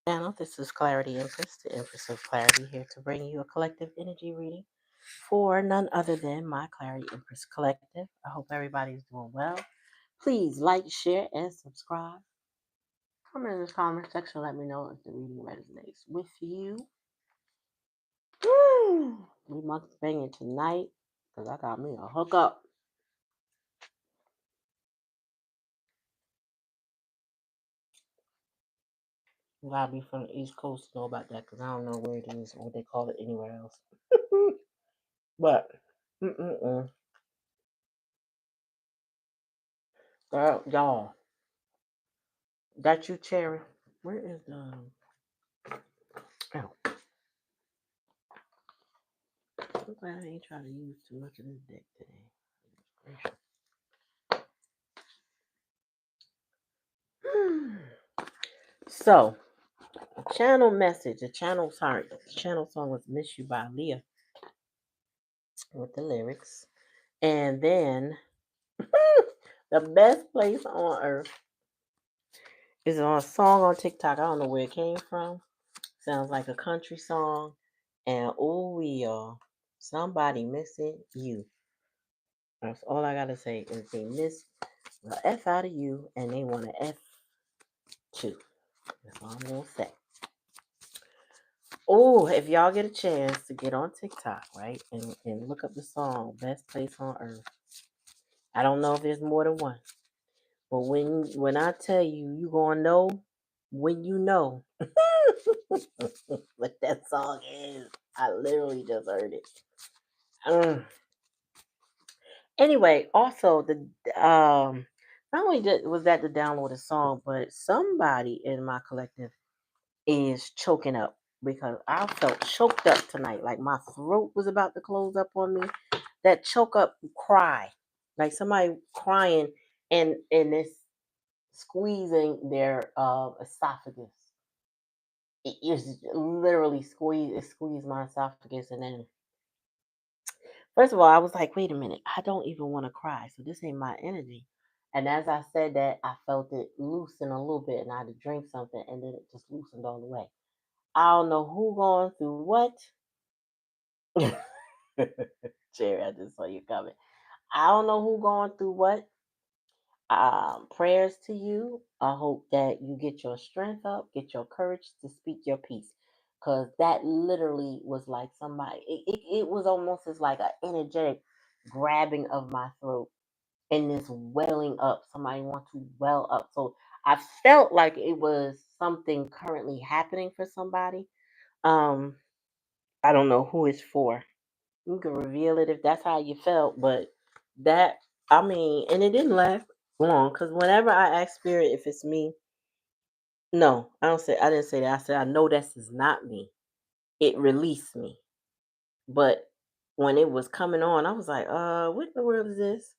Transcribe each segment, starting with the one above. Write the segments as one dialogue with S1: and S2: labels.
S1: Channel. This is Clarityempress, the Empress of Clarity, here to bring you a collective energy reading for none other than my Clarityempress Collective. I hope everybody's doing well. Please like, share, and subscribe. Comment in the comment section. Let me know if the reading resonates with you. Woo! We must banging tonight because I got me a hookup. You gotta be from the East Coast to know about that because I don't know where it is or what they call it anywhere else. But, girl, y'all, that you, Cherry. Where is the? Oh, I'm glad I ain't trying to use too much of this deck today. So, channel message, the channel song was "Miss You" by Aaliyah with the lyrics, and then the best place on earth is on a song on TikTok. I don't know where it came from. Sounds like a country song, and oh, y'all, somebody missing you. That's all I gotta say is they miss the F out of you, and they want to F too. That's all I'm gonna say. Oh, if y'all get a chance to get on TikTok, right, and look up the song "Best Place on Earth." I don't know if there's more than one, but when I tell you, you gonna know when you know what that song is. I literally just heard it. Anyway, also not only was that the downloaded song, but somebody in my collective is choking up because I felt choked up tonight. Like my throat was about to close up on me. That choke up cry, like somebody crying and it's squeezing their esophagus. It is literally squeezed my esophagus, and then first of all, I was like, wait a minute, I don't even want to cry, so this ain't my energy. And as I said that, I felt it loosen a little bit, and I had to drink something, and then it just loosened all the way. I don't know who going through what. Jerry, I just saw you coming. I don't know who going through what. Prayers to you. I hope that you get your strength up, get your courage to speak your piece. Because that literally was like somebody, it was almost as like an energetic grabbing of my throat and this welling up. Somebody wants to well up. So I felt like it was something currently happening for somebody. Um, I don't know who it's for. You can reveal it if that's how you felt, but that I mean, and it didn't last long because whenever I ask spirit if it's me, no, I didn't say that. I said I know this is not me. It released me. But when it was coming on, I was like, what in the world is this?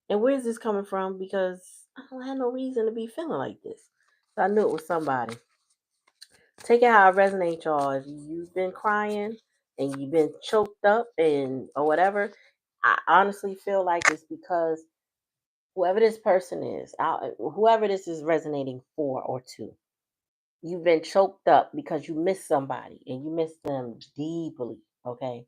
S1: And where's this coming from? Because I don't have no reason to be feeling like this. So I knew it was somebody. Take it how it resonates, y'all. If you've been crying and you've been choked up and or whatever, I honestly feel like it's because whoever this person is, whoever this is resonating for or to, you've been choked up because you miss somebody and you miss them deeply. Okay.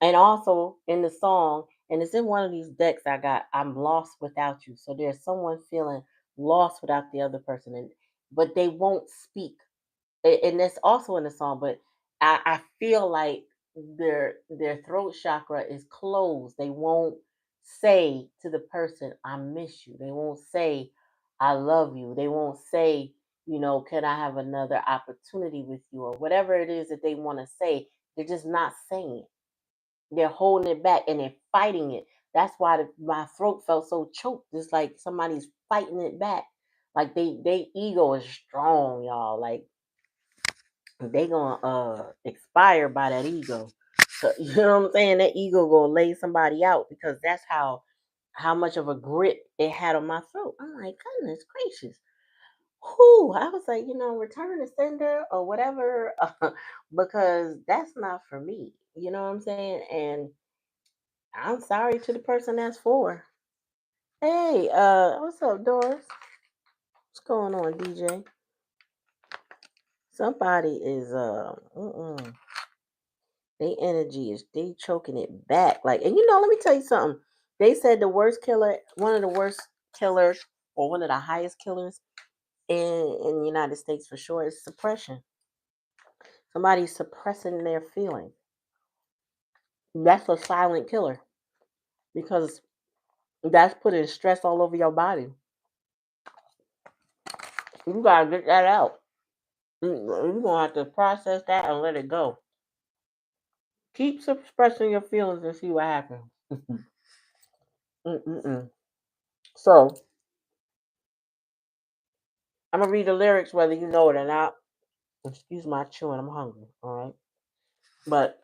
S1: And also in the song, and it's in one of these decks I got, I'm lost without you. So there's someone feeling lost without the other person, and but they won't speak. And that's also in the song, but I feel like their throat chakra is closed. They won't say to the person, I miss you. They won't say, I love you. They won't say, can I have another opportunity with you or whatever it is that they want to say. They're just not saying it. They're holding it back and they're fighting it. That's why my throat felt so choked. It's like somebody's fighting it back. Like they ego is strong, y'all. Like they gonna expire by that ego. So you know what I'm saying? That ego gonna lay somebody out because that's how much of a grip it had on my throat. I'm like, goodness gracious. Whew, I was like, return to sender or whatever, because that's not for me. You know what I'm saying? And I'm sorry to the person that's for. Hey, what's up, Doris? What's going on, DJ? Somebody is they energy is they choking it back. Like, and let me tell you something. They said the worst killer, one of the worst killers, or one of the highest killers in the United States for sure is suppression. Somebody's suppressing their feelings. That's a silent killer because that's putting stress all over your body. You gotta get that out. You're gonna have to process that and let it go. Keep suppressing your feelings and see what happens. Mm-mm-mm. So I'm gonna read the lyrics whether you know it or not. Excuse my chewing, I'm hungry. All right, but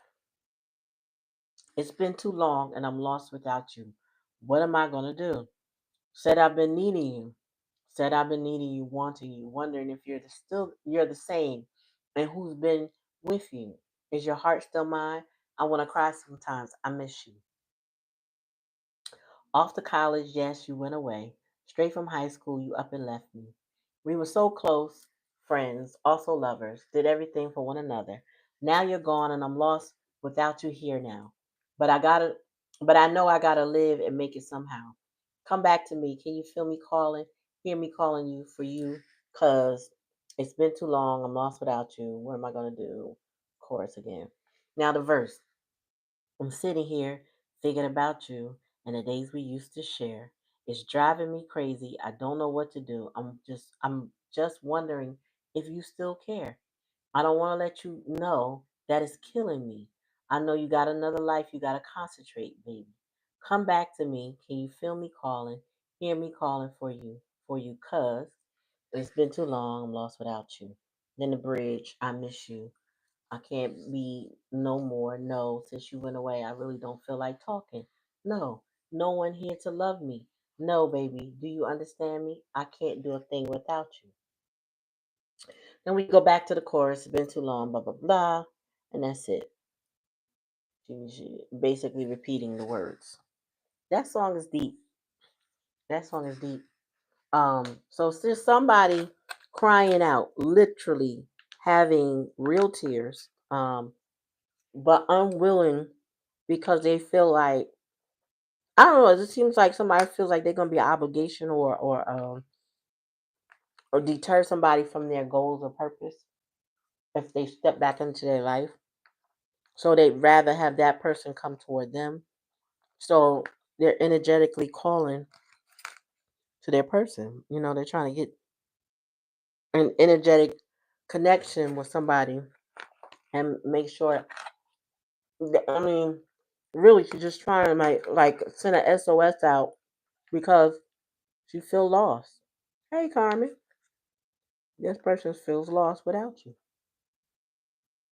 S1: it's been too long and I'm lost without you. What am I gonna do? Said I've been needing you. Said I've been needing you, wanting you, wondering if you're the same, and who's been with you. Is your heart still mine? I want to cry sometimes. I miss you. Off to college, yes, you went away. Straight from high school, you up and left me. We were so close, friends, also lovers, did everything for one another. Now you're gone and I'm lost without you here now. But I gotta but I know I gotta live and make it somehow. Come back to me. Can you feel me calling? Hear me calling you for you? Cause it's been too long. I'm lost without you. What am I gonna do? Chorus again. Now the verse. I'm sitting here thinking about you and the days we used to share. It's driving me crazy. I don't know what to do. I'm just wondering if you still care. I don't want to let you know that it's killing me. I know you got another life you got to concentrate, baby. Come back to me. Can you feel me calling? Hear me calling for you, cuz it's been too long. I'm lost without you. Then the bridge, I miss you. I can't be no more. No, since you went away, I really don't feel like talking. No, no one here to love me. No, baby, do you understand me? I can't do a thing without you. Then we go back to the chorus. It's been too long, blah, blah, blah. And that's it. She basically repeating the words. That song is deep. That song is deep. So it's just somebody crying out, literally having real tears, but unwilling because they feel like I don't know. It just seems like somebody feels like they're gonna be an obligation or deter somebody from their goals or purpose if they step back into their life. So they'd rather have that person come toward them. So they're energetically calling to their person. They're trying to get an energetic connection with somebody and make sure. I mean, really, she's just trying to like send a SOS out because she feel lost. Hey, Carmen, this person feels lost without you.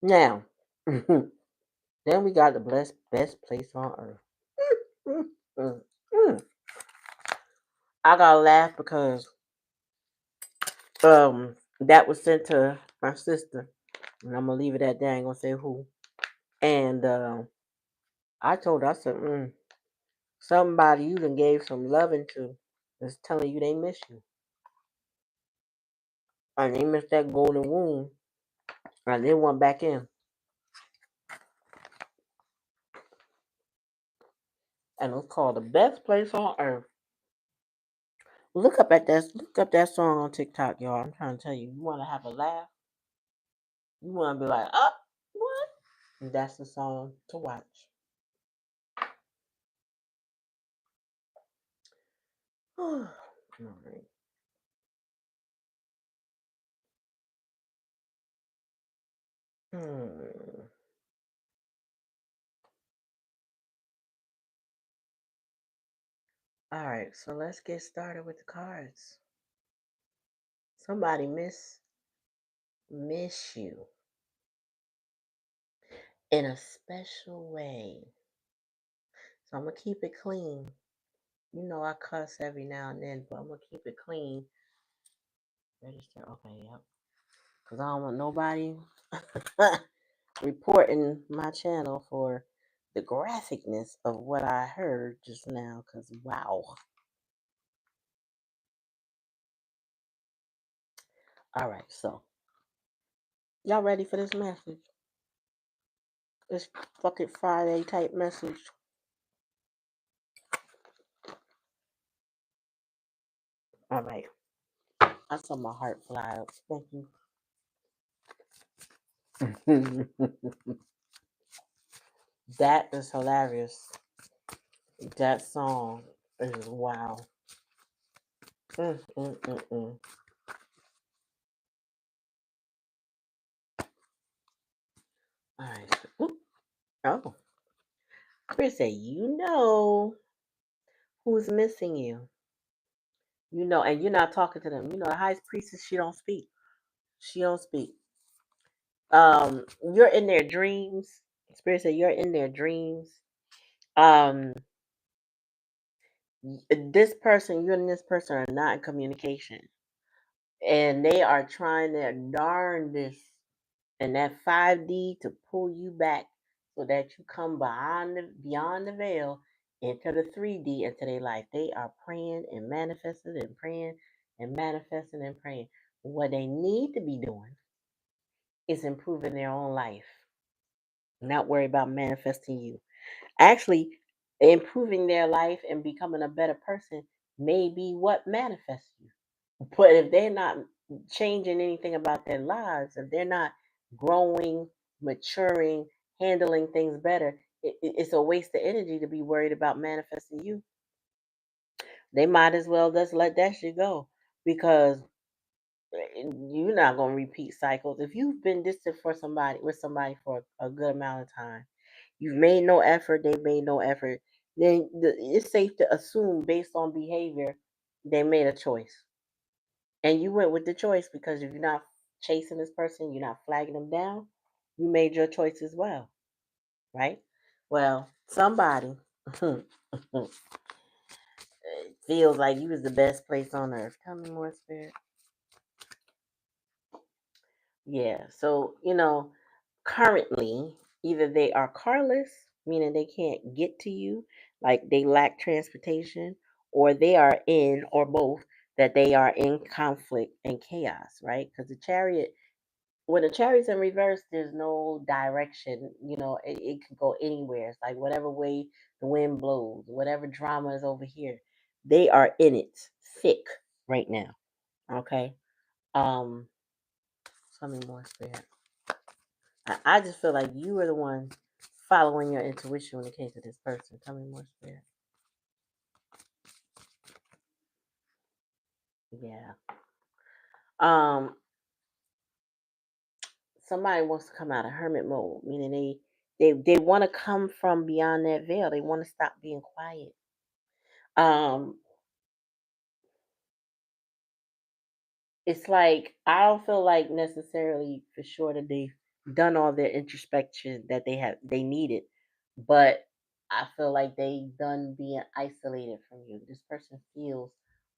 S1: Now, then we got the blessed best place on earth. Mm, mm, mm. I gotta laugh because that was sent to my sister, and I'm gonna leave it at that. I ain't gonna say who. And I told her, I said, somebody you done gave some loving to is telling you they miss you, and they miss that golden womb, and they want back in. And it's called the best place on earth. Look up that song on TikTok, y'all. I'm trying to tell you, you want to have a laugh, you want to be like, oh, what? And that's the song to watch. All right. Hmm. All right, so let's get started with the cards. Somebody miss you in a special way. So I'm gonna keep it clean. I cuss every now and then, but I'm gonna keep it clean. Register. Okay, yep. Cause I don't want nobody reporting my channel for the graphicness of what I heard just now. Cause wow. All right, so Y'all ready for this message? This fucking Friday type message. All right. I saw my heart fly up. Thank you. That is hilarious. That song is wow. Mm, mm, mm, mm. All right. Oop. Oh, Chris said, you know who's missing you. You know, and you're not talking to them. You know, the high priestess, she don't speak. She don't speak. You're in their dreams. Spirit said you're in their dreams. Um, this person, you and this person are not in communication, and they are trying their darndest and that 5D to pull you back so that you come beyond the veil into the 3D into their life. They are praying and manifesting and praying and manifesting and praying. What they need to be doing is improving their own life, not worry about manifesting you. Actually, improving their life and becoming a better person may be what manifests you. But if they're not changing anything about their lives, if they're not growing, maturing, handling things better, it's a waste of energy to be worried about manifesting you. They might as well just let that shit go because you're not going to repeat cycles. If you've been distant for somebody with somebody for a good amount of time, you've made no effort, they've made no effort, then it's safe to assume based on behavior they made a choice. And you went with the choice because if you're not chasing this person, you're not flagging them down, you made your choice as well, right? Well, somebody feels like you was the best place on earth. Tell me more, Spirit. Yeah, so, currently, either they are carless, meaning they can't get to you, like they lack transportation, or they are in, or both, that they are in conflict and chaos, right? Because the chariot, when the chariot's in reverse, there's no direction. It could go anywhere. It's like whatever way the wind blows, whatever drama is over here, they are in it thick right now. Okay. Um, tell me more, Spirit. I just feel like you were the one following your intuition when it came to this person. Tell me more, Spirit. Yeah. Um, somebody wants to come out of hermit mode, meaning they want to come from beyond that veil. They want to stop being quiet. Um, it's like I don't feel like necessarily for sure that they've done all their introspection that they needed, but I feel like they done being isolated from you. This person feels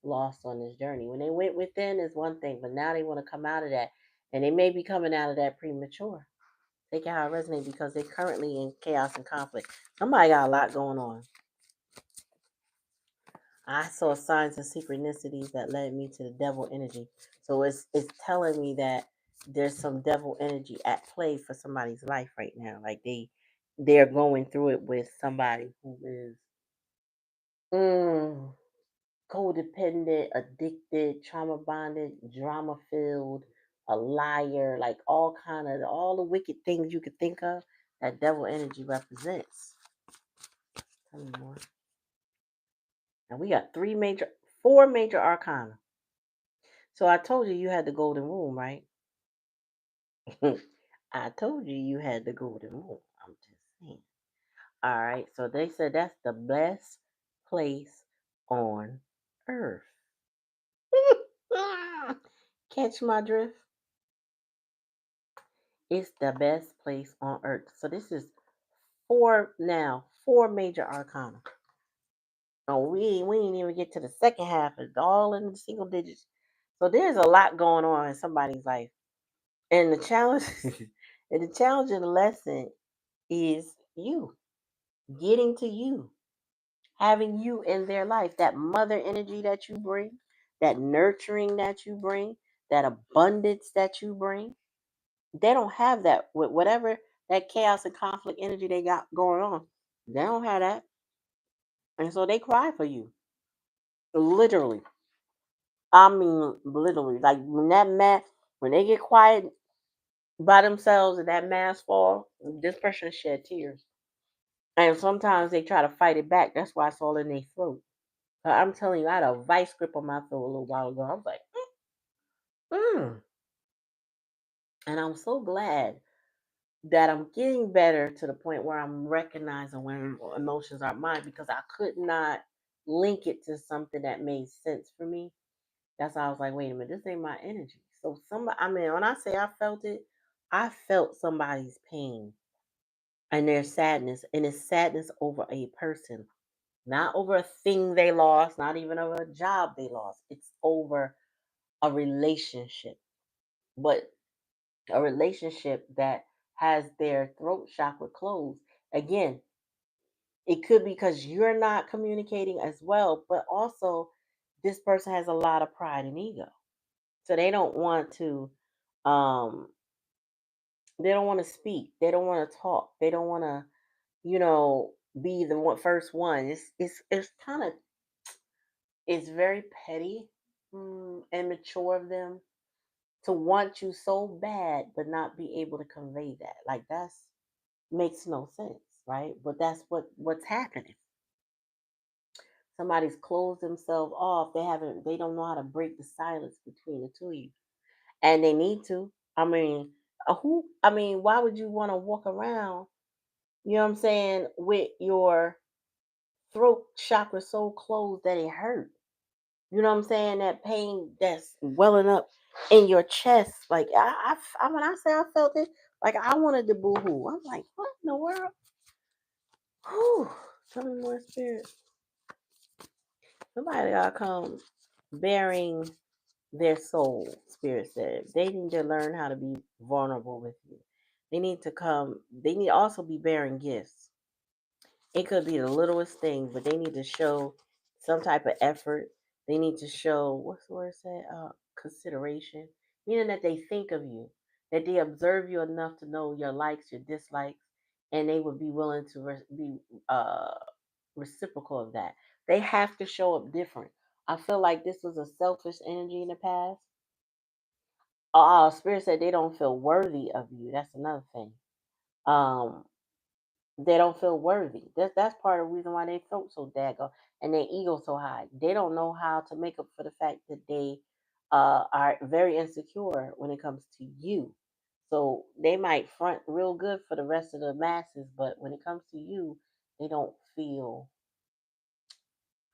S1: lost on this journey. When they went within is one thing, but now they want to come out of that, and they may be coming out of that premature. Take it how it resonates because they're currently in chaos and conflict. Somebody got a lot going on. I saw signs and synchronicities that led me to the devil energy. So it's telling me that there's some devil energy at play for somebody's life right now. Like they're going through it with somebody who is mm, codependent, addicted, trauma bonded, drama filled, a liar, like all the wicked things you could think of that devil energy represents. Tell me more. And we got four major arcana. So I told you had the golden rule, right? I told you had the golden rule. I'm just saying. All right. So they said that's the best place on earth. Catch my drift? It's the best place on earth. So this is four major arcana. Oh, we ain't even get to the second half. It's all in the single digits. So there's a lot going on in somebody's life. And the challenge and the challenge of the lesson is you getting to you, having you in their life, that mother energy that you bring, that nurturing that you bring, that abundance that you bring. They don't have that with whatever that chaos and conflict energy they got going on. They don't have that. And so they cry for you. Literally. I mean, literally. Like when they get quiet by themselves and that mask fall, this person shed tears. And sometimes they try to fight it back. That's why it's all in their throat. But I'm telling you, I had a vice grip on my throat a little while ago. I was like, mm. And I'm so glad that I'm getting better to the point where I'm recognizing when emotions are mine because I could not link it to something that made sense for me. That's why I was like, wait a minute, this ain't my energy. So somebody, I mean, when I say I felt it, I felt somebody's pain and their sadness, and it's sadness over a person, not over a thing they lost, not even over a job they lost. It's over a relationship, but a relationship that has their throat chakra closed. Again, it could be because you're not communicating as well, but also this person has a lot of pride and ego. So um they don't want to speak. They don't want to talk. They don't want to, be the first one. It's kind of it's very petty, and mature of them to want you so bad but not be able to convey that. Like that's makes no sense, right? But that's what's happening. Somebody's closed themselves off. They don't know how to break the silence between the two of you. And they need to. I mean, why would you want to walk around, you know what I'm saying, with your throat chakra so closed that it hurt? You know what I'm saying? That pain that's welling up in your chest. Like when I say I felt it, like I wanted to boo hoo. I'm like, what in the world? Whew. Tell me more, spirit. Somebody gotta come bearing their soul, spirit said. They need to learn how to be vulnerable with you. They need to also be bearing gifts. It could be the littlest thing, but they need to show some type of effort. They need to show, what's the word said? Consideration, meaning that they think of you, that they observe you enough to know your likes, your dislikes, and they would be willing to be uh, reciprocal of that. They have to show up different. I feel like this was a selfish energy in the past. Spirit said they don't feel worthy of you. That's another thing. Um, they don't feel worthy. That's part of the reason why they throat so daggone and their ego so high. They don't know how to make up for the fact that they are very insecure when it comes to you. So they might front real good for the rest of the masses, but when it comes to you, they don't feel,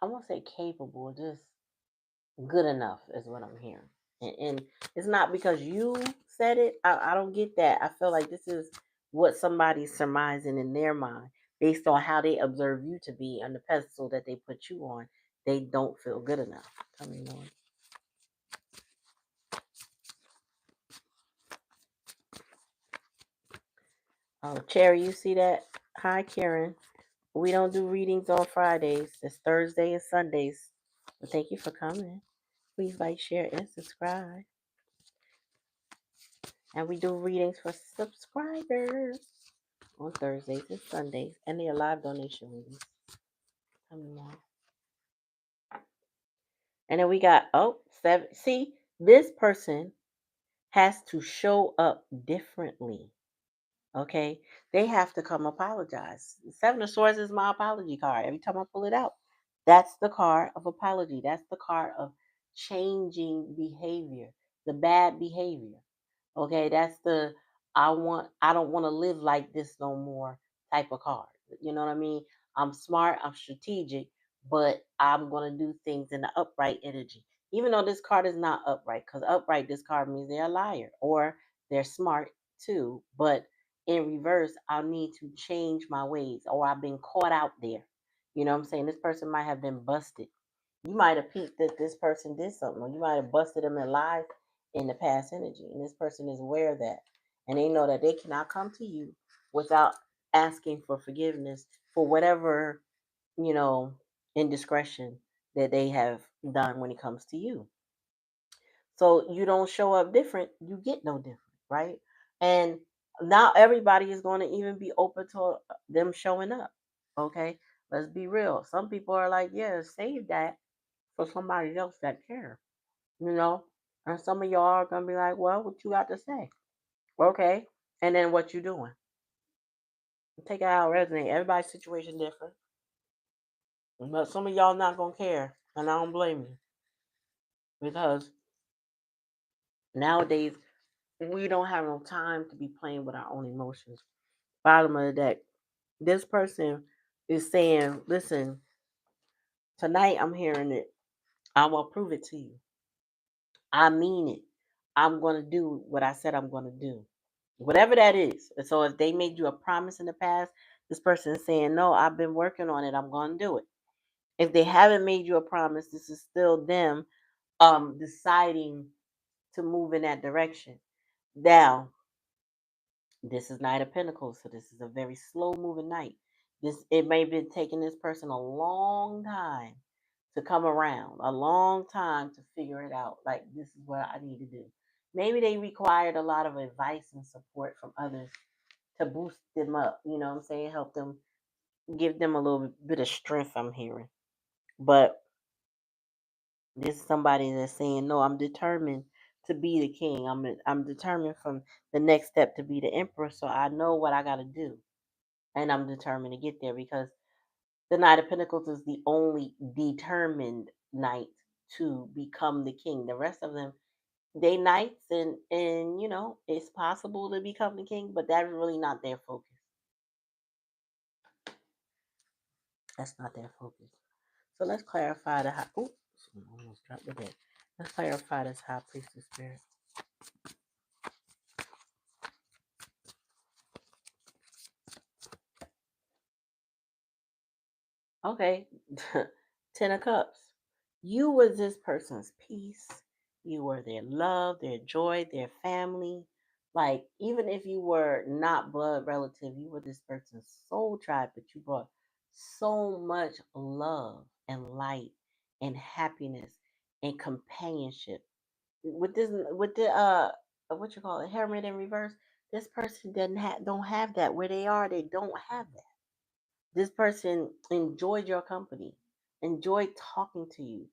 S1: I won't say capable, just good enough is what I'm hearing. And it's not because you said it. I don't get that. I feel like this is what somebody's surmising in their mind based on how they observe you to be on the pedestal that they put you on. They don't feel good enough. Tell me more. Oh, Cherry, you see that? Hi, Karen. We don't do readings on Fridays. It's Thursday and Sundays. Well, thank you for coming. Please like, share, and subscribe. And we do readings for subscribers on Thursdays and Sundays, and they are live donation readings. Coming on. And then we got seven. See, this person has to show up differently. Okay, they have to come apologize. Seven of Swords is my apology card. Every time I pull it out, that's the card of apology. That's the card of changing behavior, the bad behavior. Okay, that's the I don't want to live like this no more type of card. You know what I mean? I'm smart, I'm strategic, but I'm gonna do things in the upright energy. Even though this card is not upright, because upright this card means they're a liar or they're smart too. But in reverse, I'll need to change my ways or I've been caught out there. You know what I'm saying? This person might have been busted. You might have peeped that this person did something, or you might have busted them in lies in the past energy. And this person is aware of that. And they know that they cannot come to you without asking for forgiveness for whatever, you know, indiscretion that they have done when it comes to you. So you don't show up different, you get no different, right? And not everybody is going to even be open to them showing up. Okay, let's be real. Some people are like, yeah, save that for somebody else that cares, you know. And some of y'all are gonna be like, well, what you got to say? Okay, and then what you doing? Take it out, resonate. Everybody's situation different, but some of y'all not gonna care, and I don't blame you because nowadays we don't have no time to be playing with our own emotions. Bottom of the deck, this person is saying, listen, tonight I'm hearing it. I will prove it to you. I mean it. I'm going to do what I said I'm going to do. Whatever that is. And so if they made you a promise in the past, this person is saying, no, I've been working on it. I'm going to do it. If they haven't made you a promise, this is still them deciding to move in that direction. Now, this is Knight of Pentacles, so this is a very slow moving night. It may have been taking this person a long time to come around, a long time to figure it out. Like, this is what I need to do. Maybe they required a lot of advice and support from others to boost them up. You know what I'm saying? Help them, give them a little bit of strength. I'm hearing, but this is somebody that's saying, "No, I'm determined to be the king. I'm determined from the next step to be the emperor. So I know what I got to do, and I'm determined to get there because the Knight of Pentacles is the only determined knight to become the king. The rest of them, they knights, and you know it's possible to become the king, but that's really not their focus. That's not their focus. So let's clarify the high. Oops, almost dropped the deck. Let's clarify this high priestess spirit. Okay, 10 of Cups. You were this person's peace. You were their love, their joy, their family. Like, even if you were not blood relative, you were this person's soul tribe, but you brought so much love and light and happiness and companionship. With the what you call it, Hermit in reverse, this person don't have that. Where they are, they don't have that. This person enjoyed your company, enjoyed talking to you,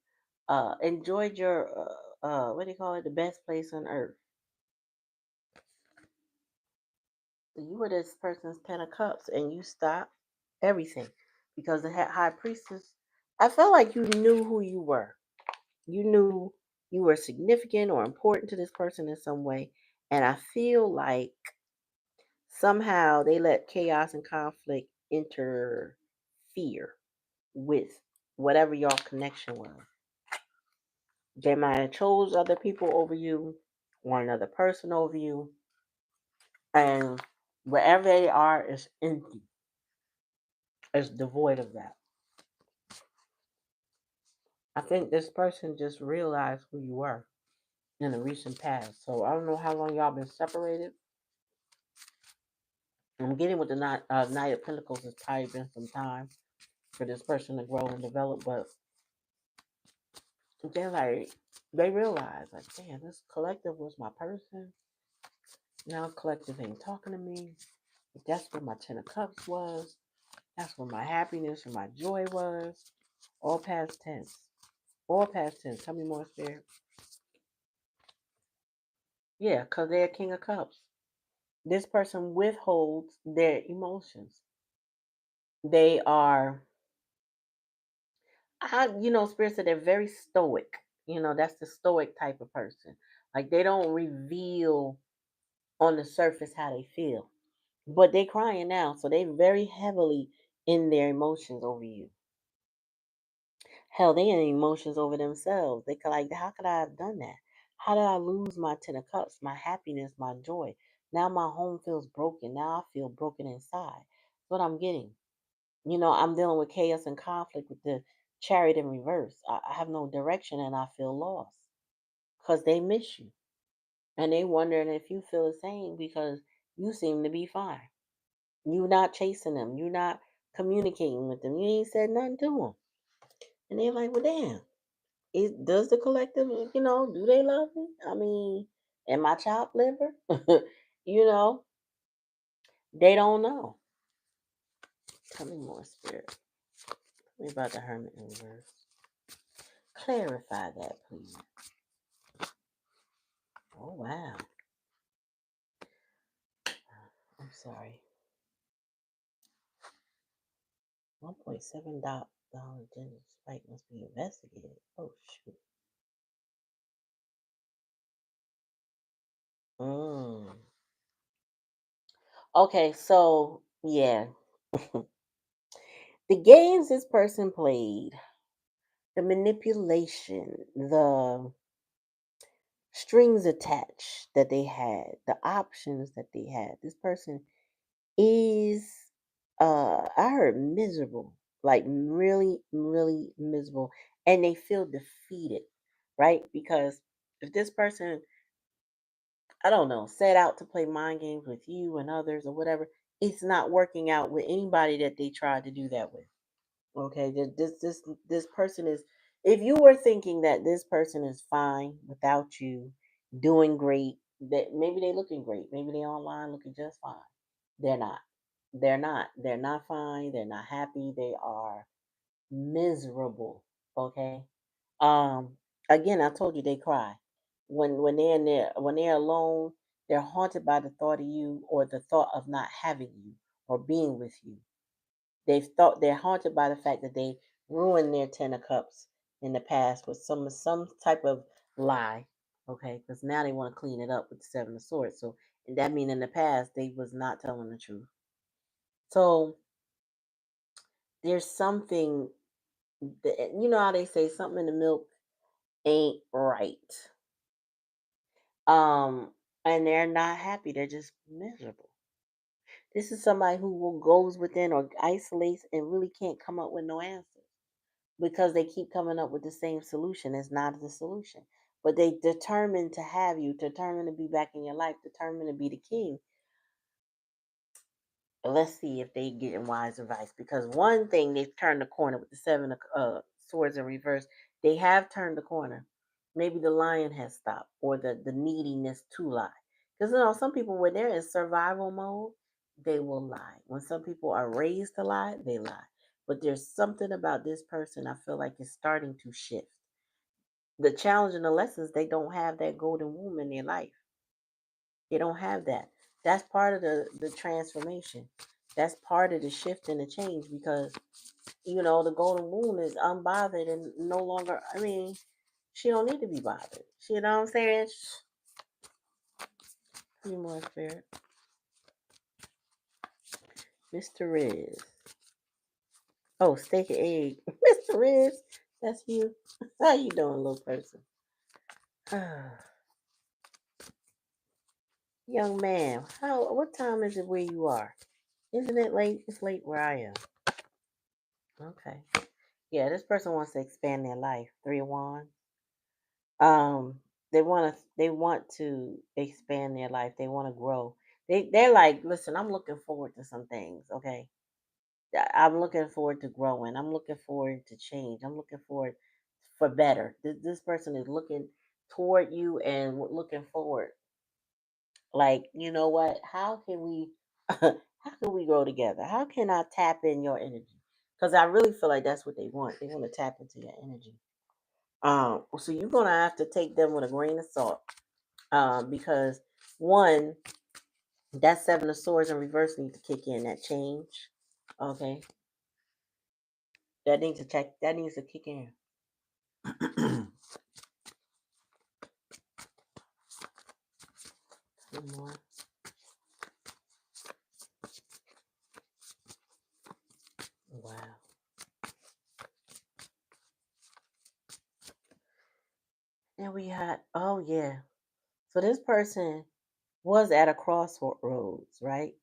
S1: enjoyed your what do you call it, the best place on earth. So you were this person's 10 of Cups, and you stopped everything because the high priestess. I felt like you knew who you were. You knew you were significant or important to this person in some way, and I feel like somehow they let chaos and conflict interfere with whatever your connection was. They might have chose other people over you or another person over you. And wherever they are is empty. It's devoid of that. I think this person just realized who you were in the recent past. So I don't know how long y'all been separated. I'm getting with the Knight of Pentacles. It's probably been some time for this person to grow and develop, but they're like, they realize, like, damn, this collective was my person. Now collective ain't talking to me. That's what my 10 of Cups was. That's where my happiness and my joy was. All past tense. All past tense. Tell me more, Spirit. Yeah, because they're King of Cups. This person withholds their emotions. They are, Spirit said they're very stoic. That's the stoic type of person. Like, they don't reveal on the surface how they feel. But they crying now, so they very heavily in their emotions over you. Hell, they in emotions over themselves. They could like, how could I have done that? How did I lose my 10 of Cups, my happiness, my joy? Now my home feels broken. Now I feel broken inside. That's what I'm getting. I'm dealing with chaos and conflict with the Chariot in reverse. I have no direction and I feel lost because they miss you. And they wondering if you feel the same because you seem to be fine. You not chasing them. You not communicating with them. You ain't said nothing to them. And they're like, well, damn. Does the collective, do they love me? I mean, am I chopped liver? You know, they don't know. Tell me more, Spirit. Tell me about the Hermit in reverse. Clarify that, please. Oh, wow. I'm sorry. $1.7 gender spike must be investigated. Oh, shoot. Mm. Okay, so, yeah. The games this person played, the manipulation, the strings attached that they had, the options that they had. This person is I heard miserable, like really, really miserable. And they feel defeated, right? Because if this person, I don't know, set out to play mind games with you and others or whatever, it's not working out with anybody that they tried to do that with. Okay, this person is. If you were thinking that this person is fine without you, doing great, that maybe they looking great, maybe they online looking just fine. They're not. They're not. They're not fine. They're not happy. They are miserable. Okay. Um. Again, I told you they cry when they're in there when they're alone. They're haunted by the thought of you or the thought of not having you or being with you. They're haunted by the fact that they ruined their Ten of Cups in the past with some type of lie. Okay, because now they want to clean it up with the Seven of Swords. So and that means in the past they was not telling the truth. So there's something that, you know how they say something in the milk ain't right. Um, and they're not happy. They're just miserable. This is somebody who will goes within or isolates and really can't come up with no answer, because they keep coming up with the same solution. It's not the solution. But they determined to have you, determined to be back in your life, determined to be the king. Let's see if they get wise advice. Because one thing, they've turned the corner with the Seven of Swords in reverse. They have turned the corner. Maybe the lion has stopped, or the neediness to lie. Because some people, when they're in survival mode, they will lie. When some people are raised to lie, they lie. But there's something about this person I feel like is starting to shift. The challenge and the lessons, they don't have that golden womb in their life. They don't have that. That's part of the transformation. That's part of the shift and the change, because the golden moon is unbothered and no longer, I mean, she don't need to be bothered. You know what I'm saying? Be more spirit. Mr. Riz. Oh, steak and egg. Mr. Riz, that's you. How you doing, little person? Young man, what time is it where you are? Isn't it late? It's late where I am. Okay. Yeah, this person wants to expand their life. Three of Wands. They want to expand their life. They want to grow. They're like, listen, I'm looking forward to some things. Okay, I'm looking forward to growing. I'm looking forward to change. I'm looking forward for better. This person is looking toward you and looking forward. Like, you know what? How can we how can we grow together? How can I tap in your energy? Because I really feel like that's what they want. They want to tap into your energy. So you're gonna have to take them with a grain of salt. Because one, that Seven of Swords in reverse needs to kick in. That change. Okay. That needs to kick in. One more. Wow. And we had, oh yeah. So this person was at a crossroads, right?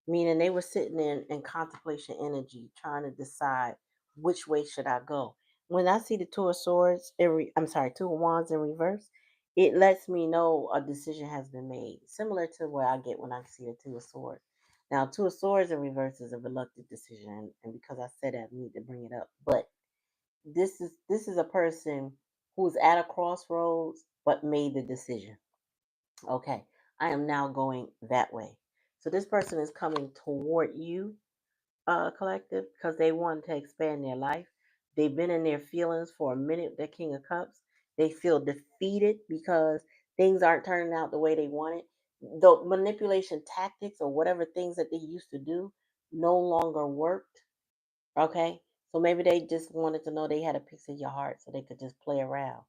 S1: Meaning they were sitting in contemplation energy, trying to decide which way should I go. When I see the Two of Swords, I'm sorry, Two of Wands in reverse, it lets me know a decision has been made, similar to what I get when I see the Two of Swords. Now, Two of Swords in reverse is a reluctant decision, and because I said that, I need to bring it up. But this is a person who's at a crossroads but made the decision. Okay. I am now going that way. So this person is coming toward you, collective, because they want to expand their life. They've been in their feelings for a minute, the King of Cups. They feel defeated because things aren't turning out the way they wanted. The manipulation tactics or whatever things that they used to do no longer worked. Okay. So maybe they just wanted to know they had a piece of your heart so they could just play around.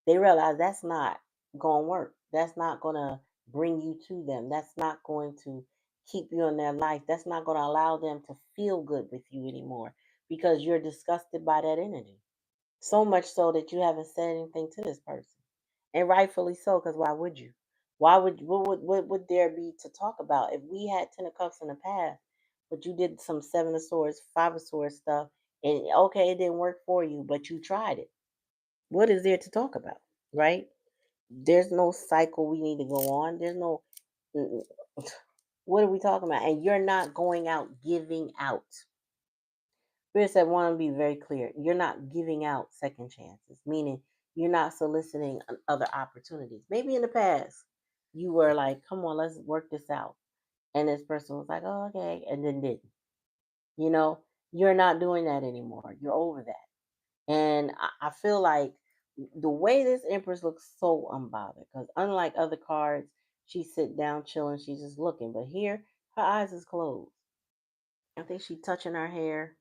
S1: They realize that's not going to work. That's not going to bring you to them. That's not going to keep you in their life. That's not going to allow them to feel good with you anymore because you're disgusted by that energy. So much so that you haven't said anything to this person. And rightfully so, because why would you? What would there be to talk about? If we had Ten of Cups in the past, but you did some Seven of Swords, Five of Swords stuff, and okay, it didn't work for you, but you tried it. What is there to talk about? Right? There's no cycle we need to go on. There's no what are we talking about? And you're not going out giving out. Spirit said, want to be very clear. You're not giving out second chances, meaning you're not soliciting other opportunities. Maybe in the past, you were like, come on, let's work this out. And this person was like, oh, okay, and then didn't. You know, you're not doing that anymore. You're over that. And I feel like the way this Empress looks so unbothered, because unlike other cards, she sit down chilling, she's just looking. But here, her eyes is closed. I think she touching her hair.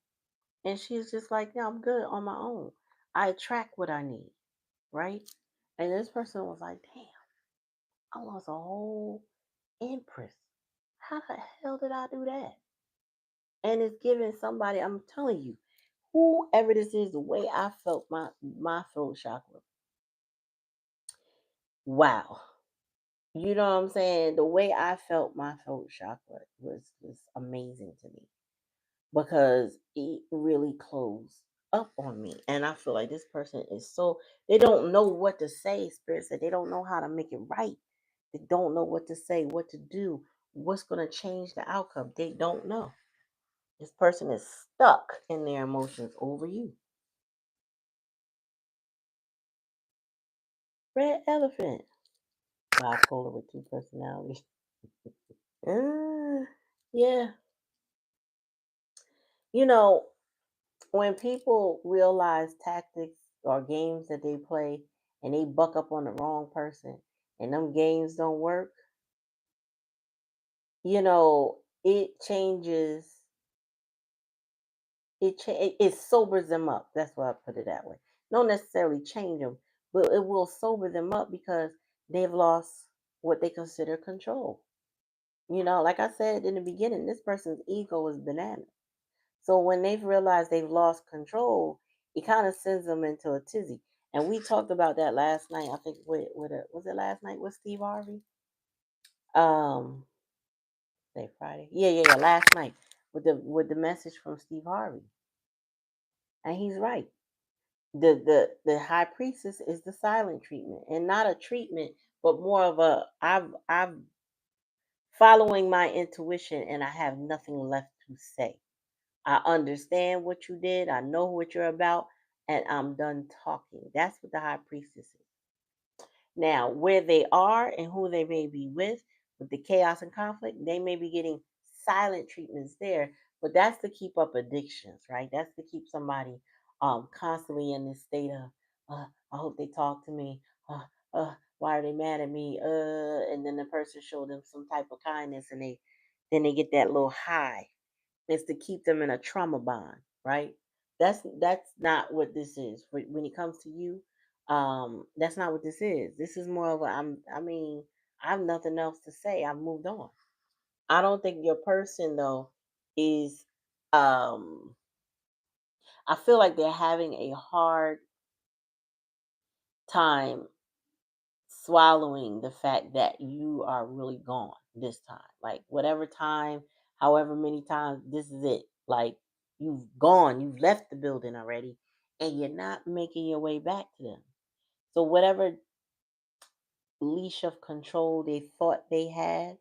S1: And she's just like, yeah, I'm good on my own. I attract what I need, right? And this person was like, damn, I lost a whole Empress. How the hell did I do that? And it's giving somebody, I'm telling you, whoever this is, the way I felt my throat chakra. Wow. You know what I'm saying? The way I felt my throat chakra was amazing to me because it really closed up on me. And I feel like this person is so, they don't know what to say, Spirit said. They don't know how to make it right. They don't know what to say, what to do, what's going to change the outcome. They don't know. This person is stuck in their emotions over you. Red elephant. Bipolar with two personalities. Yeah. You know, when people realize tactics or games that they play and they buck up on the wrong person and them games don't work, it changes, it sobers them up. That's why I put it that way. Don't necessarily change them, but it will sober them up because they've lost what they consider control. Like I said in the beginning, this person's ego is bananas. So when they've realized they've lost control, it kind of sends them into a tizzy. And we talked about that last night. I think was it last night with Steve Harvey? Um, say Friday. Yeah. Last night with the message from Steve Harvey, and he's right. The high priestess is the silent treatment, and not a treatment, but more of a I've following my intuition, and I have nothing left to say. I understand what you did. I know what you're about, and I'm done talking. That's what the high priestess is. Now, where they are and who they may be with the chaos and conflict, they may be getting silent treatments there, but that's to keep up addictions, right? That's to keep somebody constantly in this state of, I hope they talk to me. Why are they mad at me? And then the person showed them some type of kindness, and they get that little high is to keep them in a trauma bond, right? That's not what this is. When it comes to you, that's not what this is. This is more of a I have nothing else to say. I've moved on. I don't think your person though is I feel like they're having a hard time swallowing the fact that you are really gone this time. Like whatever time, however many times, this is it. Like you've gone, you've left the building already, and you're not making your way back to them. So whatever leash of control they thought they had,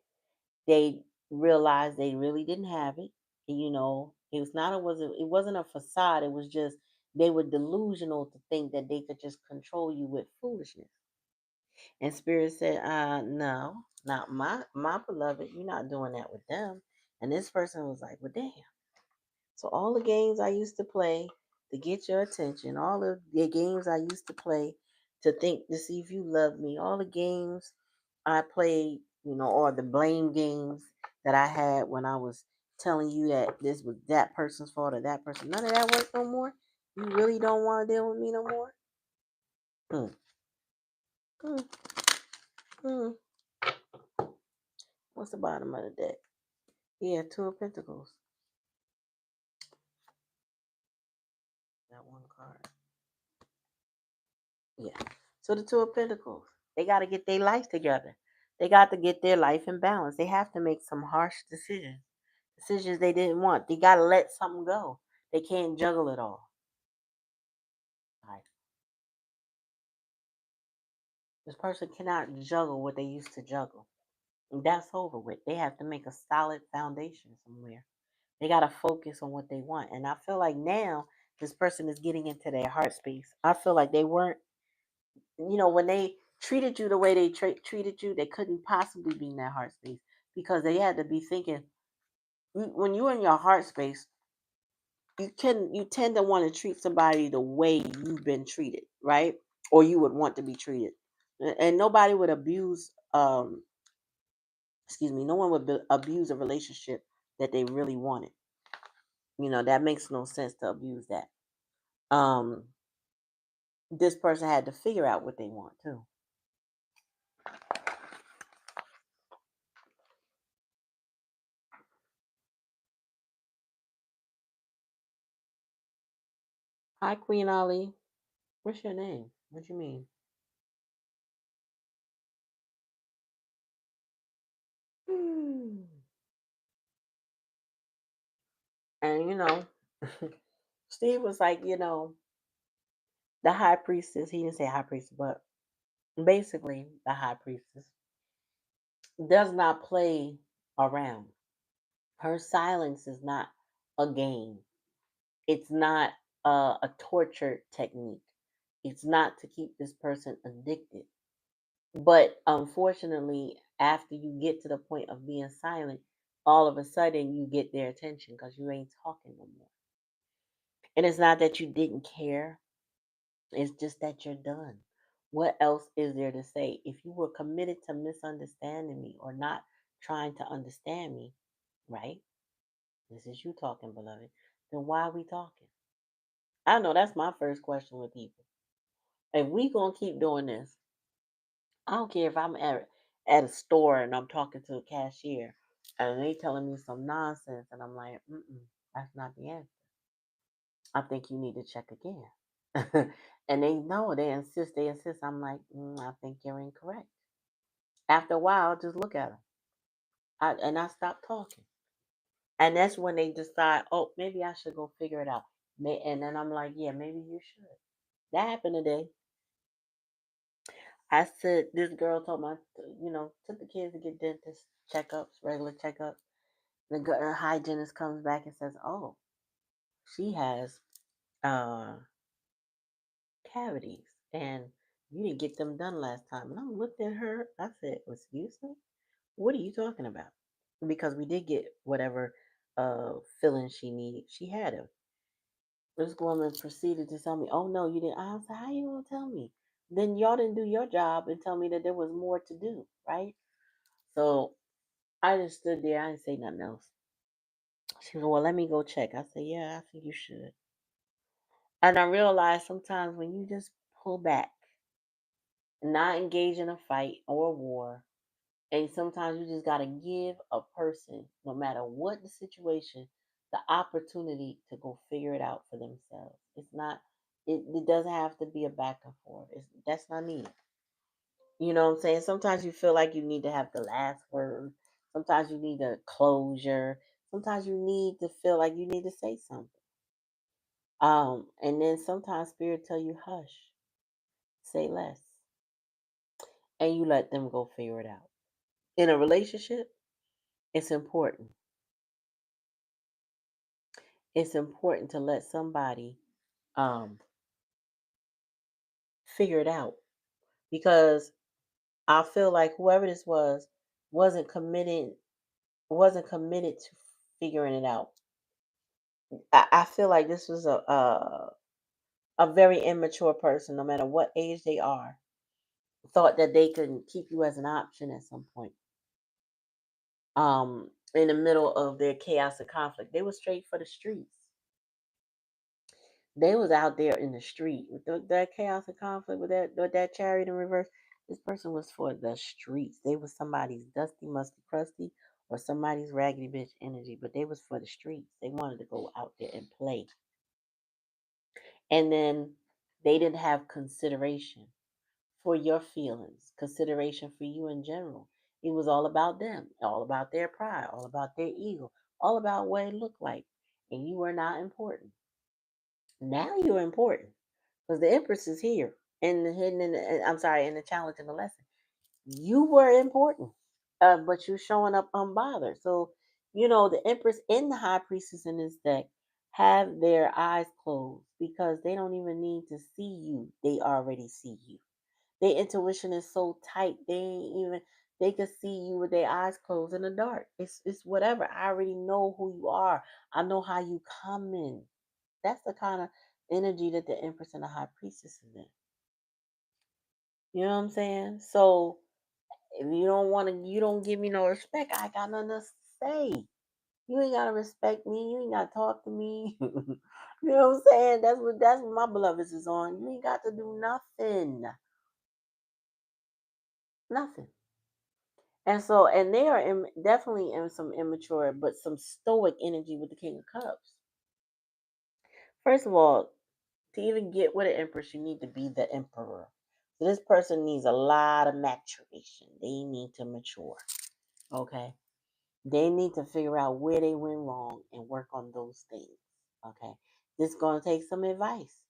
S1: they realized they really didn't have it. It was not it wasn't a facade. It was just they were delusional to think that they could just control you with foolishness. And Spirit said, no, not my beloved. You're not doing that with them. And this person was like, well, damn. So all the games I used to play to get your attention, all of the games I used to play to think to see if you love me, all the games I played, or the blame games that I had when I was telling you that this was that person's fault or that person. None of that works no more. You really don't want to deal with me no more. Mm, mm, mm. What's the bottom of the deck? Yeah, Two of Pentacles. That one card. Yeah. So the Two of Pentacles, they got to get their life together. They got to get their life in balance. They have to make some harsh decisions, decisions they didn't want. They got to let something go. They can't juggle it all. Right. This person cannot juggle what they used to juggle. And that's over with. They have to make a solid foundation somewhere. They got to focus on what they want. And I feel like now this person is getting into their heart space. I feel like they weren't, when they treated you the way they treated you, they couldn't possibly be in that heart space because they had to be thinking when you're in your heart space, you tend to want to treat somebody the way you've been treated, right? Or you would want to be treated. And nobody would abuse excuse me, no one would abuse a relationship that they really wanted. That makes no sense to abuse that. Um this person had to figure out what they want too. Hi, Queen Ali. What's your name? What you mean? Hmm. And Steve was like, the high priestess, he didn't say high priestess, but basically the high priestess does not play around. Her silence is not a game. It's not a torture technique. It's not to keep this person addicted. But unfortunately, after you get to the point of being silent, all of a sudden you get their attention because you ain't talking no more. And it's not that you didn't care, it's just that you're done. What else is there to say? If you were committed to misunderstanding me or not trying to understand me, right? This is you talking, beloved. Then why are we talking? I know that's my first question with people. If we gonna keep doing this, I don't care if I'm at a store and I'm talking to a cashier and they telling me some nonsense and I'm like, that's not the answer. I think you need to check again. And they know, they insist. I'm like, I think you're incorrect. After a while, I'll just look at them and I stop talking. And that's when they decide, oh, maybe I should go figure it out. And then I'm like, yeah, maybe you should. That happened today. I said, this girl told my, took the kids to get dentist checkups, regular checkups. The hygienist comes back and says, oh, she has uh, cavities. And you didn't get them done last time. And I looked at her. I said, excuse me? What are you talking about? Because we did get whatever filling she needed. She had it. This woman proceeded to tell me, oh, no, you didn't. I said, how you going to tell me? Then y'all didn't do your job and tell me that there was more to do, right? So I just stood there. I didn't say nothing else. She said, well, let me go check. I said, yeah, I think you should. And I realized sometimes when you just pull back and not engage in a fight or a war, and sometimes you just got to give a person, no matter what the situation, the opportunity to go figure it out for themselves. It's not, it doesn't have to be a back and forth. That's not needed. You know what I'm saying? Sometimes you feel like you need to have the last word. Sometimes you need a closure. Sometimes you need to feel like you need to say something. And then sometimes spirit tell you hush, say less, and you let them go figure it out. In a relationship, it's important. It's important to let somebody um figure it out because I feel like whoever this was wasn't committed wasn't committed to figuring it out. I feel like this was a very immature person, no matter what age they are, thought that they could keep you as an option at some point. In the middle of their chaos and conflict, they were straight for the streets. They was out there in the street with that chaos and conflict with that chariot in reverse. This person was for the streets. They was somebody's dusty, musty, crusty, or somebody's raggedy bitch energy, but they was for the streets. They wanted to go out there and play. And then they didn't have consideration for your feelings, consideration for you in general. It was all about them, all about their pride, all about their ego, all about what it looked like. And you were not important. Now you're important because the Empress is here in the hidden. I'm sorry, in the challenge and the lesson. You were important, but you're showing up unbothered. So the Empress and the High Priestess in this deck have their eyes closed because they don't even need to see you. They already see you. Their intuition is so tight. They can see you with their eyes closed in the dark. It's whatever. I already know who you are. I know how you coming. That's the kind of energy that the Empress and the High Priestess is in. You know what I'm saying? So if you don't give me no respect, I got nothing to say. You ain't gotta respect me. You ain't gotta talk to me. You know what I'm saying? That's what my beloveds is on. You ain't got to do nothing. Nothing. And they are definitely in some immature, but some stoic energy with the King of Cups. First of all, to even get with an Empress, you need to be the Emperor. So this person needs a lot of maturation. They need to mature. Okay. They need to figure out where they went wrong and work on those things. Okay. This is gonna take some advice.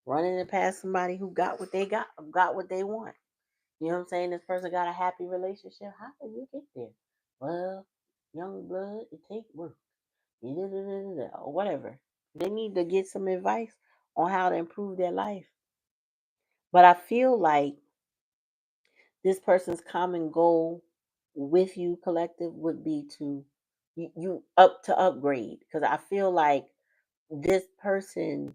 S1: Running it past somebody who got what they want. You know what I'm saying? This person got a happy relationship. How did you get there? Well, young blood, it takes work. Or whatever. They need to get some advice on how to improve their life. But I feel like this person's common goal with you, collective, would be to you up to upgrade. Because I feel like this person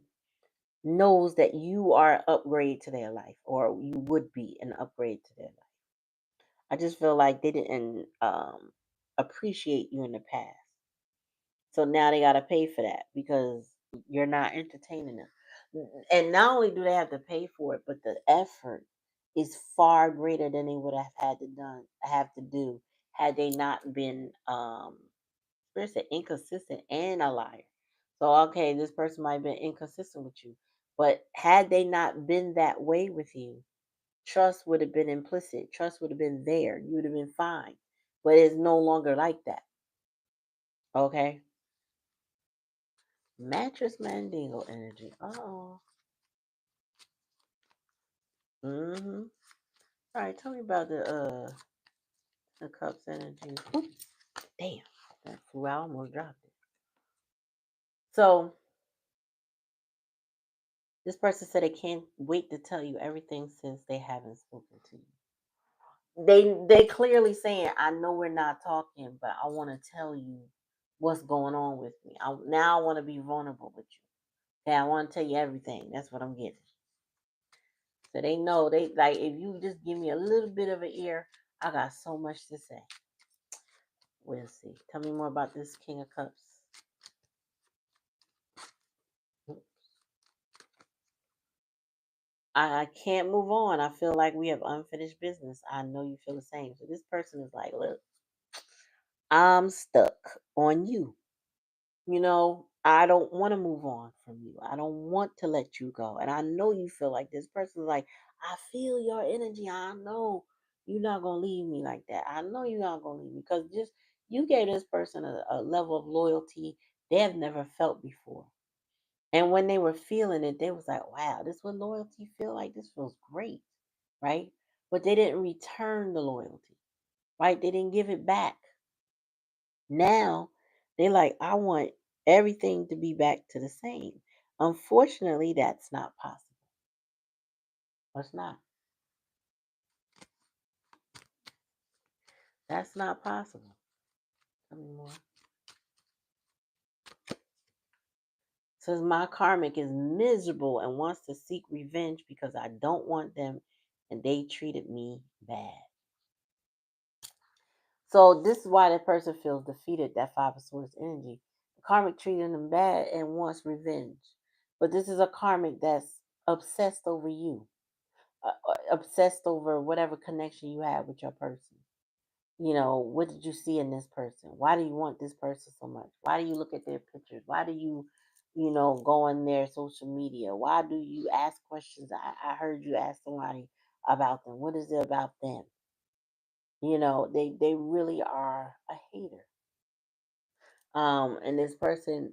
S1: knows that you are an upgrade to their life, or you would be an upgrade to their life. I just feel like they didn't appreciate you in the past. So now they got to pay for that because you're not entertaining them. And not only do they have to pay for it, but the effort is far greater than they would have to do had they not been Spirit said inconsistent and a liar. So okay, this person might have been inconsistent with you, but had they not been that way with you, trust would have been implicit. Trust would have been there. You would have been fine. But it's no longer like that. Okay? Mattress Mandingo energy. Oh. Mm-hmm. All right, tell me about the cups energy. Oop, damn, that flew out, almost dropped it. So this person said they can't wait to tell you everything since they haven't spoken to you. They clearly saying, I know we're not talking, but I want to tell you what's going on with me. Now I want to be vulnerable with you. Okay, I want to tell you everything. That's what I'm getting. So they know they like if you just give me a little bit of an ear, I got so much to say. We'll see. Tell me more about this King of Cups. I can't move on. I feel like we have unfinished business. I know you feel the same. So this person is like, look, I'm stuck on you. I don't want to move on from you. I don't want to let you go. And I know you feel like this person's like, I feel your energy. I know you're not going to leave me like that. I know you're not going to leave me because just you gave this person a level of loyalty they have never felt before. And when they were feeling it, they was like, wow, this is what loyalty feel like. This feels great, right? But they didn't return the loyalty, right? They didn't give it back. Now they like, I want everything to be back to the same. Unfortunately, that's not possible. It's not. That's not possible. Tell me more. Says my karmic is miserable and wants to seek revenge because I don't want them and they treated me bad. So this is why that person feels defeated, that Five of Swords energy. The karmic treated them bad and wants revenge. But this is a karmic that's obsessed over you, obsessed over whatever connection you have with your person. You know, what did you see in this person? Why do you want this person so much? Why do you look at their pictures? Why do you, go on their social media? Why do you ask questions? I heard you ask somebody about them. What is it about them? They really are a hater. And this person,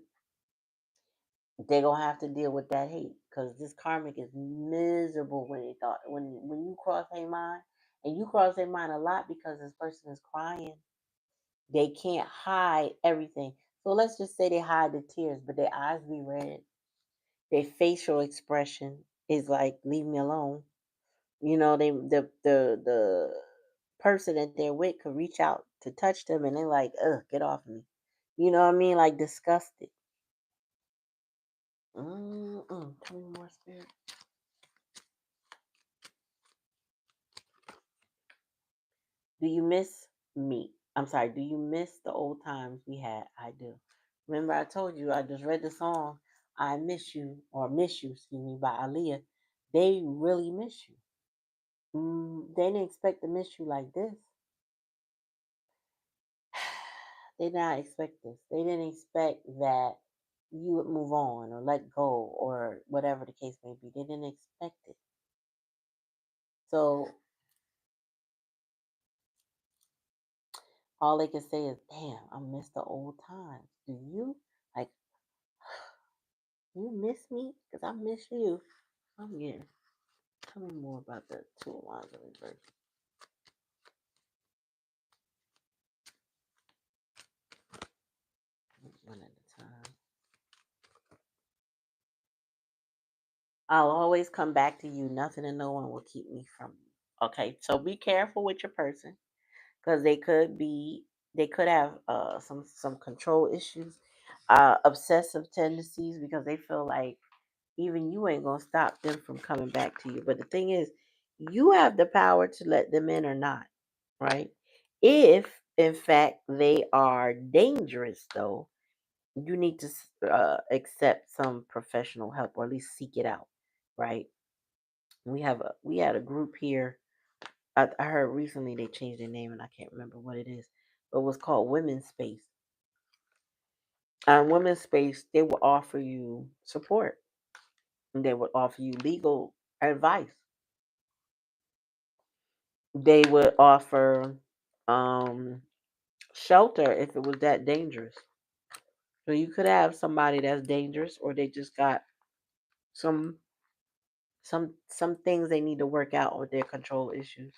S1: they're gonna have to deal with that hate because this karmic is miserable when they thought when you cross their mind, and you cross their mind a lot because this person is crying. They can't hide everything. So let's just say they hide the tears, but their eyes be red. Their facial expression is like, leave me alone. They the person that they're with could reach out to touch them and they're like, ugh, get off me. You know what I mean? Like disgusted. Tell me more, spirit. Do you miss me? I'm sorry. Do you miss the old times we had? I do. Remember, I told you I just read the song "I Miss You" or "Miss You," excuse me, by Aaliyah. They really miss you. They didn't expect to miss you like this. They did not expect this. They didn't expect that you would move on or let go or whatever the case may be. They didn't expect it. So all they can say is, "Damn, I miss the old times." Do you? Like, you miss me? Because I miss you. I'm here. Tell me more about the Two of Wands in reverse. One at a time. I'll always come back to you. Nothing and no one will keep me from you. Okay, so be careful with your person because they could have some control issues, obsessive tendencies because they feel like even you ain't gonna stop them from coming back to you. But the thing is, you have the power to let them in or not, right? If in fact they are dangerous, though, you need to accept some professional help or at least seek it out, right? We had a group here. I heard recently they changed their name and I can't remember what it is, but it was called Women's Space. Women's Space, they will offer you support and they would offer you legal advice. They would offer um, shelter if it was that dangerous. So you could have somebody that's dangerous, or they just got some some things they need to work out with their control issues.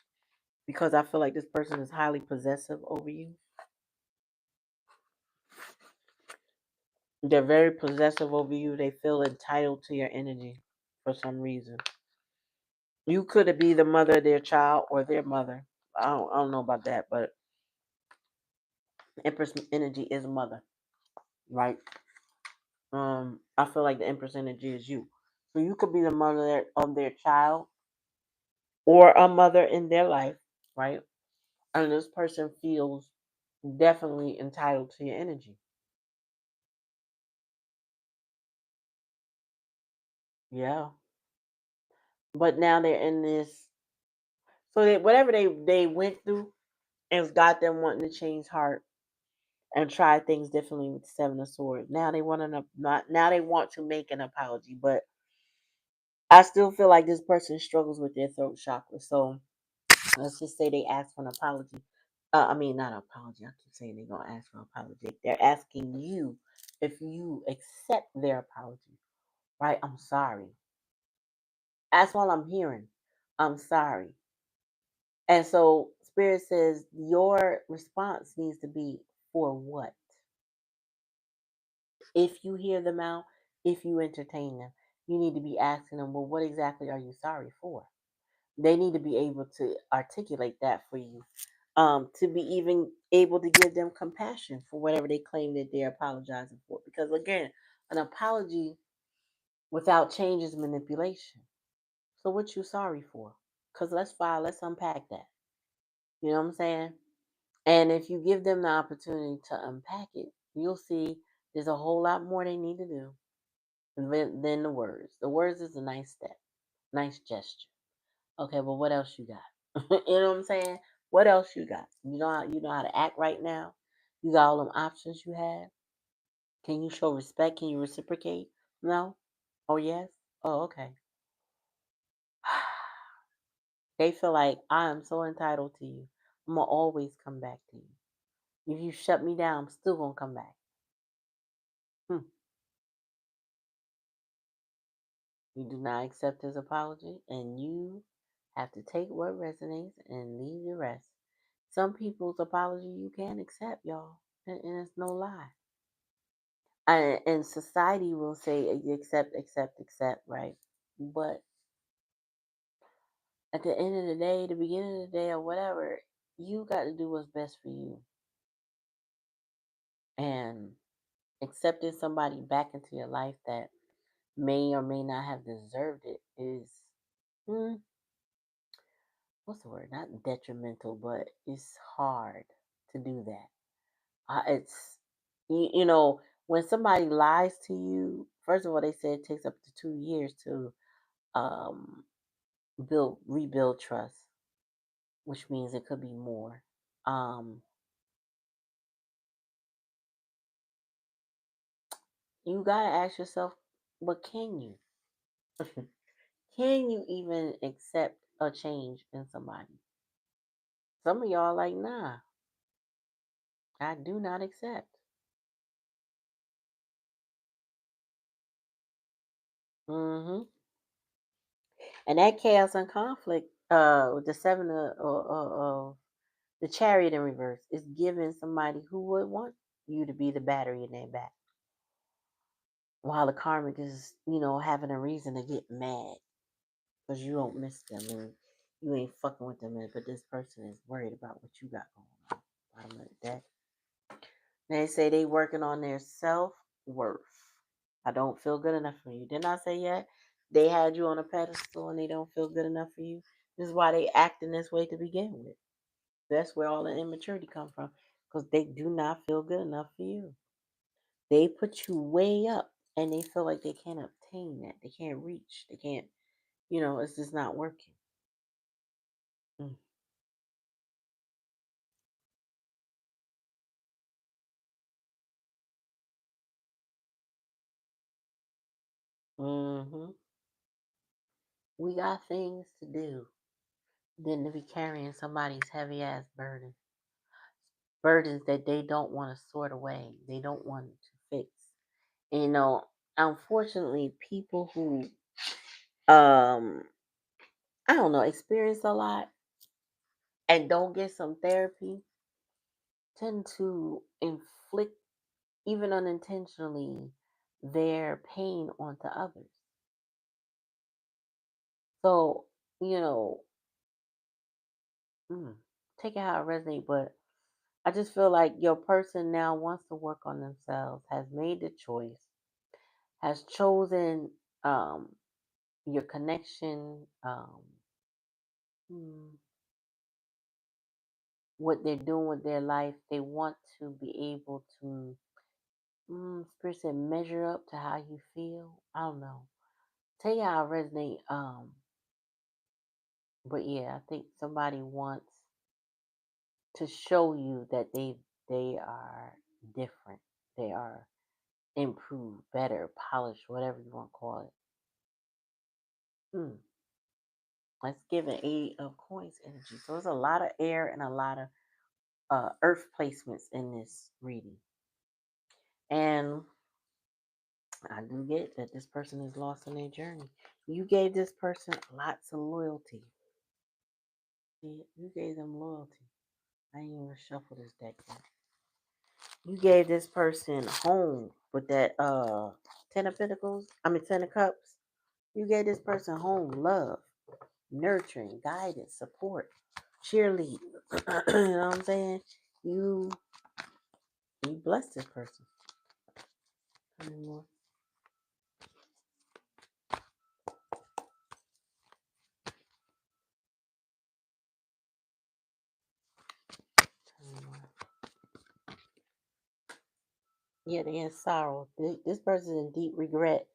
S1: Because I feel like this person is highly possessive over you. They're very possessive over you. They feel entitled to your energy for some reason. You could be the mother of their child or their mother. I don't know about that, but Empress energy is mother, right? I feel like the Empress energy is you. So you could be the mother of their child or a mother in their life, right? And this person feels definitely entitled to your energy. Yeah. But now they're in this, so whatever they went through has got them wanting to change heart and try things differently with the Seven of Swords. Now they want not now they want to make an apology, but I still feel like this person struggles with their throat chakra. So let's just say they ask for an apology. I mean, not an apology. I keep saying they're gonna ask for an apology. They're asking you if you accept their apology. Right? I'm sorry. That's all I'm hearing. I'm sorry. And so Spirit says your response needs to be for what? If you hear them out, if you entertain them, you need to be asking them, well, what exactly are you sorry for? They need to be able to articulate that for you. to be even able to give them compassion for whatever they claim that they're apologizing for. Because again, an apology without change is manipulation. So what you sorry for? Because let's unpack that. You know what I'm saying? And if you give them the opportunity to unpack it, you'll see there's a whole lot more they need to do than the words. The words is a nice step, nice gesture. Okay, but what else you got? You know what I'm saying? What else you got? You know how to act right now. You got all them options you have. Can you show respect? Can you reciprocate? No. Oh yes. Oh okay. They feel like I am so entitled to you. I'm gonna always come back to you. If you shut me down, I'm still gonna come back. Hmm. You do not accept his apology, and you have to take what resonates and leave the rest. Some people's apology you can't accept, y'all, and it's no lie. And society will say accept, accept, accept, right? But at the end of the day, the beginning of the day, or whatever, you got to do what's best for you. And accepting somebody back into your life that may or may not have deserved it is, hmm, what's the word? Not detrimental, but it's hard to do that. It's, when somebody lies to you, first of all, they say it takes up to 2 years to um, rebuild trust, which means it could be more. Um, you gotta ask yourself, but can you? Can you even accept a change in somebody? Some of y'all like, nah, I do not accept. Hmm. And that chaos and conflict, with the seven of the chariot in reverse, is giving somebody who would want you to be the battery in their back, while the karmic is, having a reason to get mad because you don't miss them and you ain't fucking with them, but this person is worried about what you got going on. Bottom of the deck. They say they working on their self worth. I don't feel good enough for you. Didn't I say yet? They had you on a pedestal and they don't feel good enough for you. This is why they act in this way to begin with. That's where all the immaturity come from, because they do not feel good enough for you. They put you way up and they feel like they can't obtain that. They can't reach. They can't, it's just not working. Mm. Hmm. We got things to do than to be carrying somebody's heavy ass burdens that they don't want to sort away. They don't want to fix. And, unfortunately, people who um I don't know experience a lot and don't get some therapy tend to inflict, even unintentionally, their pain onto others. So, you know, mm, take it how it resonates, but I just feel like your person now wants to work on themselves, has made the choice, has chosen your connection, mm, what they're doing with their life. They want to be able to, Spirit said, measure up to how you feel. I don't know. Tell you how I resonate. But yeah, I think somebody wants to show you that they are different. They are improved, better, polished, whatever you want to call it. Hmm. Let's give an eight of coins energy. So there's a lot of air and a lot of earth placements in this reading. And I do get that this person is lost in their journey. You gave this person lots of loyalty. You gave them loyalty. I ain't even shuffle this deck yet. You gave this person home with that Ten of Pentacles. I mean Ten of Cups. You gave this person home, love, nurturing, guidance, support. cheerlead. You know what I'm saying? You you bless this person. Tell me more. Tell me more. Yeah, they're in sorrow. This person is in deep regret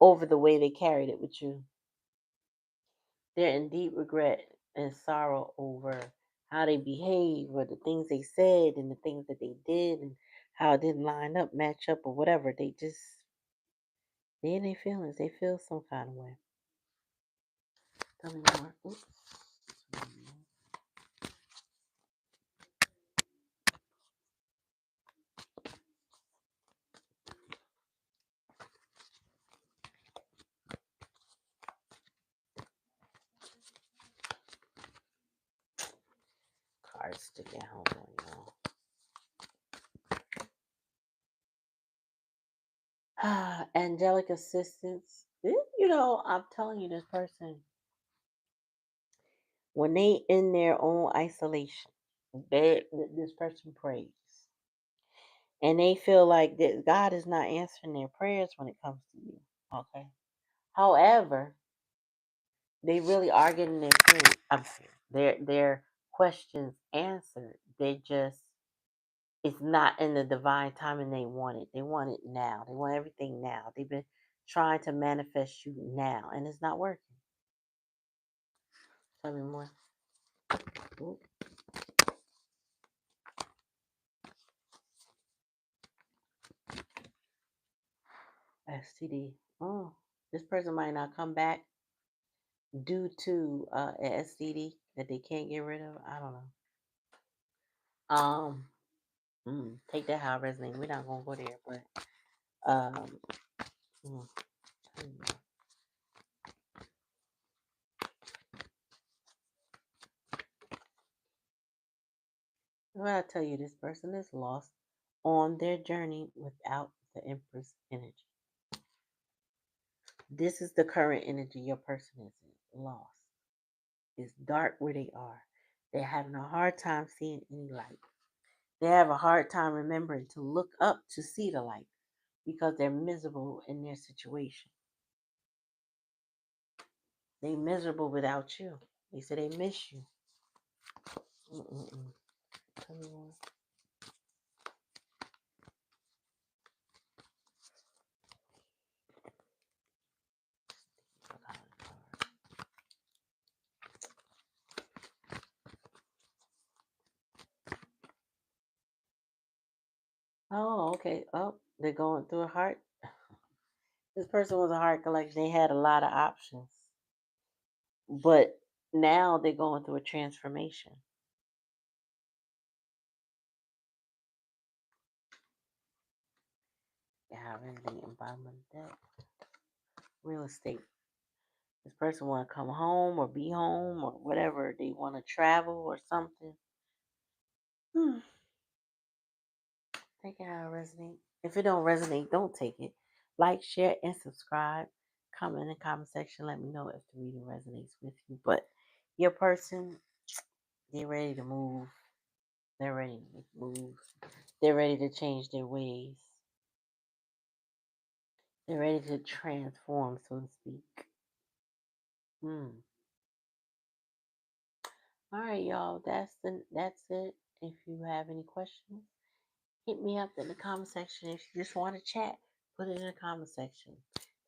S1: over the way they carried it with you. They're in deep regret and sorrow over how they behaved or the things they said and the things that they did and how it didn't line up, match up, or whatever. They in their feelings. They feel some kind of way. Tell me more. Oops. Cards sticking home on y'all. Angelic assistance. I'm telling you, this person, when they in their own isolation, this person prays. And they feel like that God is not answering their prayers when it comes to you. Okay. However, they really are getting their questions answered. They just it's not in the divine timing they want it. They want it now. They want everything now. They've been trying to manifest you now, and it's not working. Tell me more. Ooh, STD. Oh, this person might not come back due to an STD that they can't get rid of. I don't know. Take that how it resonates. We're not gonna go there, but um, mm, what I tell you, this person is lost on their journey without the Empress energy. This is the current energy your person is in. Lost. It's dark where they are. They're having a hard time seeing any light. They have a hard time remembering to look up to see the light because they're miserable in their situation. They miserable without you. They say they miss you. Mm-mm-mm. Tell me more. Oh, okay. Oh, they're going through a heart. This person was a heart collection. They had a lot of options, but now they're going through a transformation. Yeah, everything environment that real estate. This person want to come home or be home or whatever. They want to travel or something. Hmm. Take it how it resonates. If it don't resonate, don't take it. Like, share, and subscribe. Comment in the comment section. Let me know if the reading resonates with you. But your person, they're ready to move. They're ready to make moves. They're ready to change their ways. They're ready to transform, so to speak. Hmm. All right, y'all. That's it. If you have any questions, hit me up in the comment section. If you just want to chat, put it in the comment section.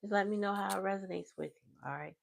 S1: Just let me know how it resonates with you. All right.